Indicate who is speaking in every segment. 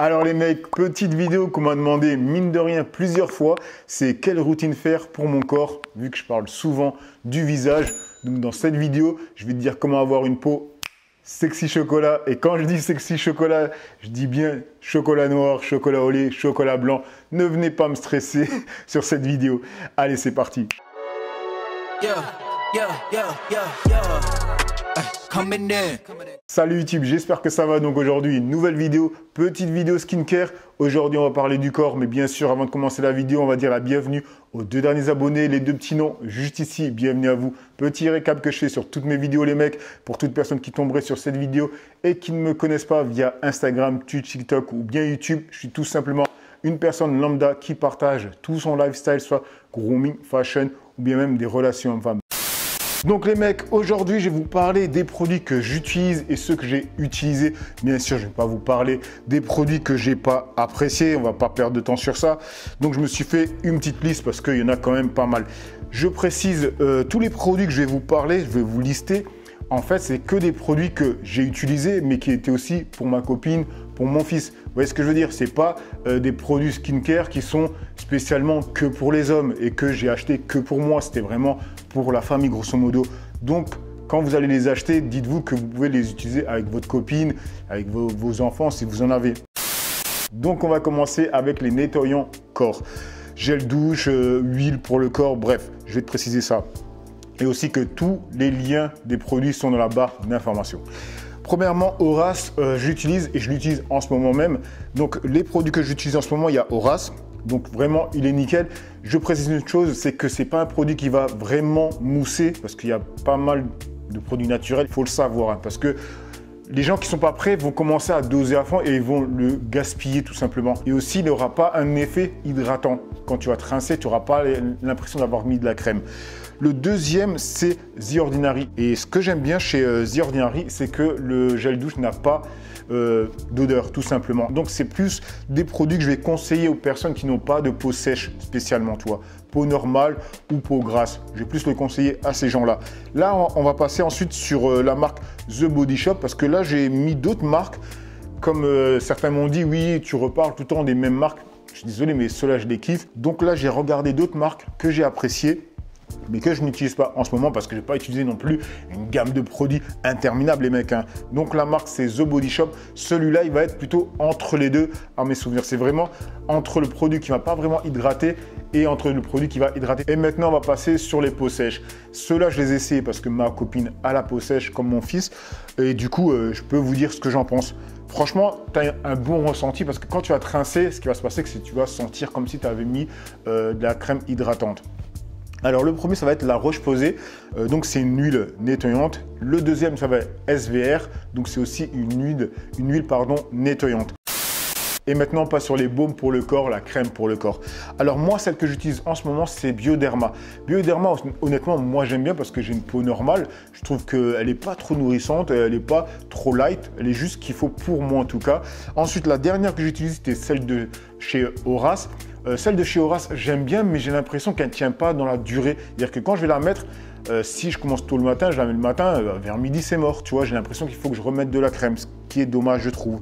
Speaker 1: Alors les mecs, petite vidéo qu'on m'a demandé mine de rien plusieurs fois, c'est quelle routine faire pour mon corps, vu que je parle souvent du visage. Donc dans cette vidéo, je vais te dire comment avoir une peau sexy chocolat. Et quand je dis sexy chocolat, je dis bien chocolat noir, chocolat au lait, chocolat blanc. Ne venez pas me stresser sur cette vidéo. Allez, c'est parti. Salut YouTube, j'espère que ça va. Donc aujourd'hui, une nouvelle vidéo, petite vidéo skincare. Aujourd'hui, on va parler du corps, mais bien sûr, avant de commencer la vidéo, on va dire la bienvenue aux deux derniers abonnés, les deux petits noms juste ici. Bienvenue à vous. Petit récap que je fais sur toutes mes vidéos, les mecs, pour toute personne qui tomberait sur cette vidéo et qui ne me connaissent pas via Instagram, TikTok ou bien YouTube. Je suis tout simplement une personne lambda qui partage tout son lifestyle, soit grooming, fashion ou bien même des relations hommes-femmes. Donc les mecs, aujourd'hui je vais vous parler des produits que j'utilise et ceux que j'ai utilisés. Bien sûr, je ne vais pas vous parler des produits que j'ai pas appréciés, on va pas perdre de temps sur ça. Donc je me suis fait une petite liste parce qu'il y en a quand même pas mal. Je précise, tous les produits que je vais vous parler, je vais vous lister. En fait, c'est que des produits que j'ai utilisés, mais qui étaient aussi pour ma copine, pour mon fils. Vous voyez ce que je veux dire? C'est pas des produits skincare qui sont spécialement que pour les hommes et que j'ai acheté que pour moi. C'était vraiment pour la famille, grosso modo. Donc, quand vous allez les acheter, dites-vous que vous pouvez les utiliser avec votre copine, avec vos enfants, si vous en avez. Donc, on va commencer avec les nettoyants corps. Gel douche, huile pour le corps, bref, je vais te préciser ça. Et aussi que tous les liens des produits sont dans la barre d'information. Premièrement, Horace, j'utilise et je l'utilise en ce moment même. Donc, les produits que j'utilise en ce moment, il y a Horace. Donc, vraiment, il est nickel. Je précise une chose, c'est que ce n'est pas un produit qui va vraiment mousser parce qu'il y a pas mal de produits naturels. Il faut le savoir parce que les gens qui ne sont pas prêts vont commencer à doser à fond et ils vont le gaspiller tout simplement. Et aussi, il n'aura pas un effet hydratant. Quand tu vas te rincer, tu n'auras pas l'impression d'avoir mis de la crème. Le deuxième, c'est The Ordinary. Et ce que j'aime bien chez The Ordinary, c'est que le gel douche n'a pas d'odeur, tout simplement. Donc, c'est plus des produits que je vais conseiller aux personnes qui n'ont pas de peau sèche spécialement, toi. Peau normale ou peau grasse. Je vais plus le conseiller à ces gens-là. Là, on va passer ensuite sur la marque The Body Shop parce que là, j'ai mis d'autres marques. Comme certains m'ont dit, oui, tu reparles tout le temps des mêmes marques. Je suis désolé, mais ceux-là, je les kiffe. Donc là, j'ai regardé d'autres marques que j'ai appréciées, mais que je n'utilise pas en ce moment parce que je n'ai pas utilisé non plus une gamme de produits interminable, les mecs. Donc la marque, c'est The Body Shop. Celui-là, il va être plutôt entre les deux à mes souvenirs. C'est vraiment entre le produit qui ne va pas vraiment hydrater et entre le produit qui va hydrater. Et maintenant, on va passer sur les peaux sèches. Ceux-là, je les ai essayés parce que ma copine a la peau sèche comme mon fils. Et du coup, je peux vous dire ce que j'en pense. Franchement, tu as un bon ressenti parce que quand tu vas te rincer, ce qui va se passer, c'est que tu vas sentir comme si tu avais mis de la crème hydratante. Alors le premier, ça va être la Roche-Posay, donc c'est une huile nettoyante. Le deuxième, ça va être SVR, donc c'est aussi une huile nettoyante. Et maintenant, on passe sur les baumes pour le corps, la crème pour le corps. Alors moi, celle que j'utilise en ce moment, c'est Bioderma. Bioderma, honnêtement, moi j'aime bien parce que j'ai une peau normale. Je trouve qu'elle n'est pas trop nourrissante, elle n'est pas trop light. Elle est juste ce qu'il faut pour moi en tout cas. Ensuite, la dernière que j'utilise, c'était celle de chez Horace. Celle de chez Horace, j'aime bien, mais j'ai l'impression qu'elle ne tient pas dans la durée. C'est-à-dire que quand je vais la mettre, si je commence tôt le matin, je la mets le matin, vers midi, c'est mort. Tu vois, j'ai l'impression qu'il faut que je remette de la crème, ce qui est dommage, je trouve.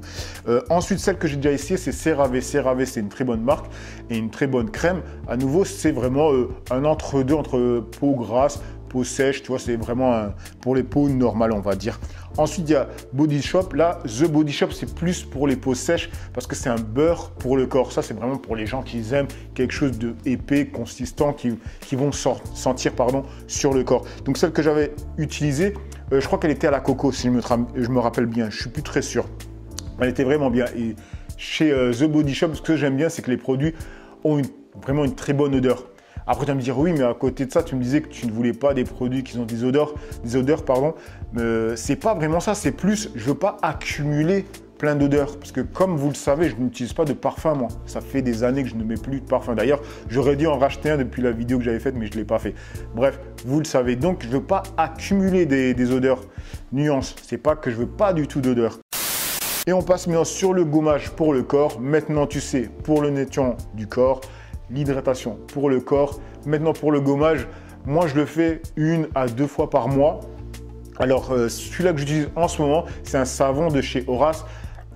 Speaker 1: Ensuite, celle que j'ai déjà essayée, c'est CeraVe. CeraVe, c'est une très bonne marque et une très bonne crème. À nouveau, c'est vraiment un entre-deux entre peau grasse, peau sèche. Tu vois, c'est vraiment pour les peaux normales, on va dire. Ensuite, il y a Body Shop. Là, The Body Shop, c'est plus pour les peaux sèches parce que c'est un beurre pour le corps. Ça, c'est vraiment pour les gens qui aiment quelque chose de épais, consistant, qui vont sentir sur le corps. Donc, celle que j'avais utilisée, je crois qu'elle était à la coco, si je me rappelle bien. Je ne suis plus très sûr. Elle était vraiment bien. Et chez The Body Shop, ce que j'aime bien, c'est que les produits ont vraiment une très bonne odeur. Après, tu vas me dire, oui, mais à côté de ça, tu me disais que tu ne voulais pas des produits qui ont des odeurs, c'est pas vraiment ça. C'est plus, je veux pas accumuler plein d'odeurs. Parce que comme vous le savez, je n'utilise pas de parfum, moi. Ça fait des années que je ne mets plus de parfum. D'ailleurs, j'aurais dû en racheter un depuis la vidéo que j'avais faite, mais je ne l'ai pas fait. Bref, vous le savez. Donc, je veux pas accumuler des odeurs. Nuance, c'est pas que je veux pas du tout d'odeur. Et on passe maintenant sur le gommage pour le corps. Maintenant, tu sais, pour le nettoyant du corps, l'hydratation pour le corps. Maintenant, pour le gommage, moi, je le fais 1 à 2 fois par mois. Alors, celui-là que j'utilise en ce moment, c'est un savon de chez Horace.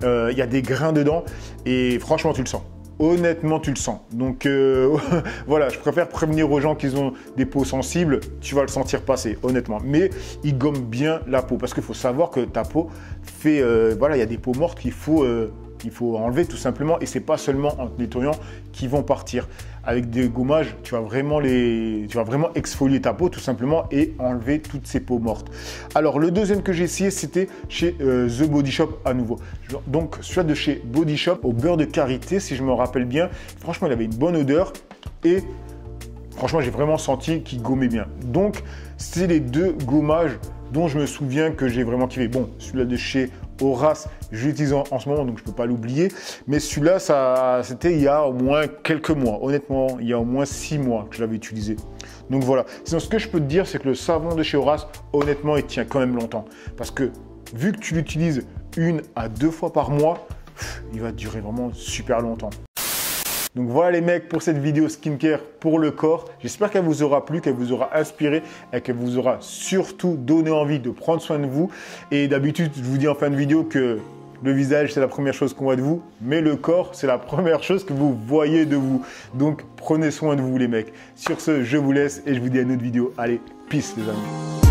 Speaker 1: il y a des grains dedans et franchement, tu le sens. Honnêtement, tu le sens. Donc voilà, je préfère prévenir aux gens qui ont des peaux sensibles, tu vas le sentir passer, honnêtement. Mais il gomme bien la peau parce qu'il faut savoir que ta peau fait, voilà, il y a des peaux mortes qu'il faut enlever tout simplement et c'est pas seulement en te nettoyant qu'ils vont partir. Avec des gommages, tu vas vraiment exfolier ta peau tout simplement et enlever toutes ces peaux mortes. Alors le deuxième que j'ai essayé, c'était chez The Body Shop à nouveau. Donc celui de chez Body Shop au beurre de karité, si je me rappelle bien. Franchement, il avait une bonne odeur et franchement, j'ai vraiment senti qu'il gommait bien. Donc c'est les deux gommages dont je me souviens que j'ai vraiment kiffé. Bon, celui-là de chez Horace, je l'utilise en ce moment, donc je ne peux pas l'oublier. Mais celui-là, c'était il y a au moins quelques mois. Honnêtement, il y a au moins 6 mois que je l'avais utilisé. Donc voilà. Sinon, ce que je peux te dire, c'est que le savon de chez Horace, honnêtement, il tient quand même longtemps. Parce que vu que tu l'utilises 1 à 2 fois par mois, il va durer vraiment super longtemps. Donc voilà les mecs pour cette vidéo skincare pour le corps. J'espère qu'elle vous aura plu, qu'elle vous aura inspiré et qu'elle vous aura surtout donné envie de prendre soin de vous. Et d'habitude, je vous dis en fin de vidéo que le visage, c'est la première chose qu'on voit de vous, mais le corps, c'est la première chose que vous voyez de vous. Donc prenez soin de vous les mecs. Sur ce, je vous laisse et je vous dis à une autre vidéo. Allez, peace les amis.